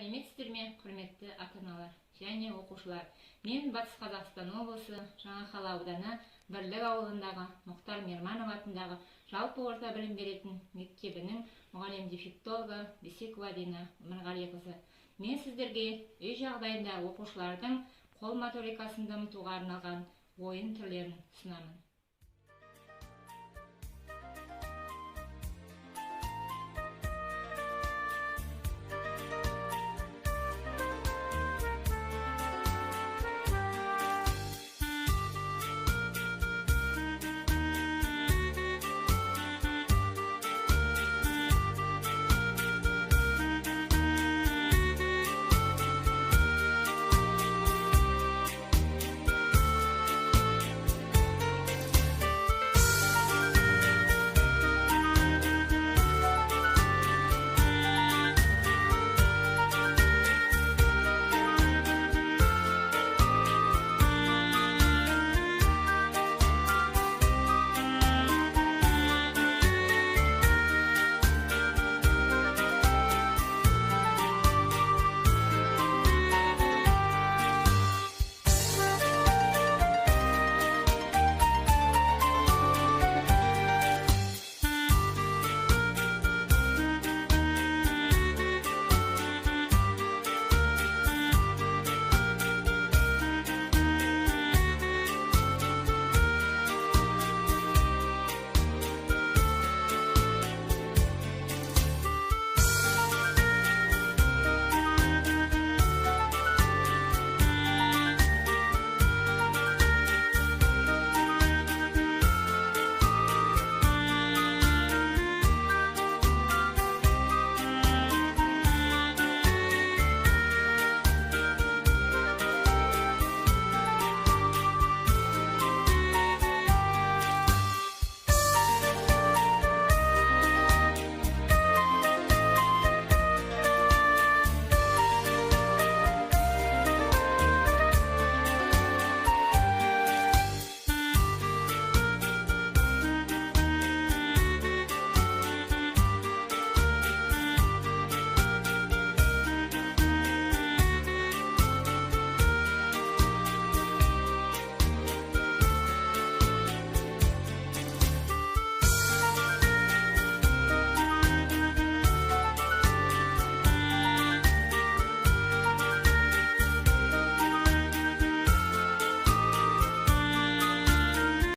Сәлеметсіздер ме, құрметті ата-аналар және оқушылар. Мен Батыс Қазақстан облысы Жаңақала ауданы Бірлік ауылындағы Мұхтар Мерманов атындағы жалпы орта білім беретін мектебінің мұғалім-дефектологы Бесекова Дина Өмірғалиқызы. Мен сіздерге үй жағдайында оқушылардың қол моторикасын дамытуға арналған ойын түрлерін ұсынамын.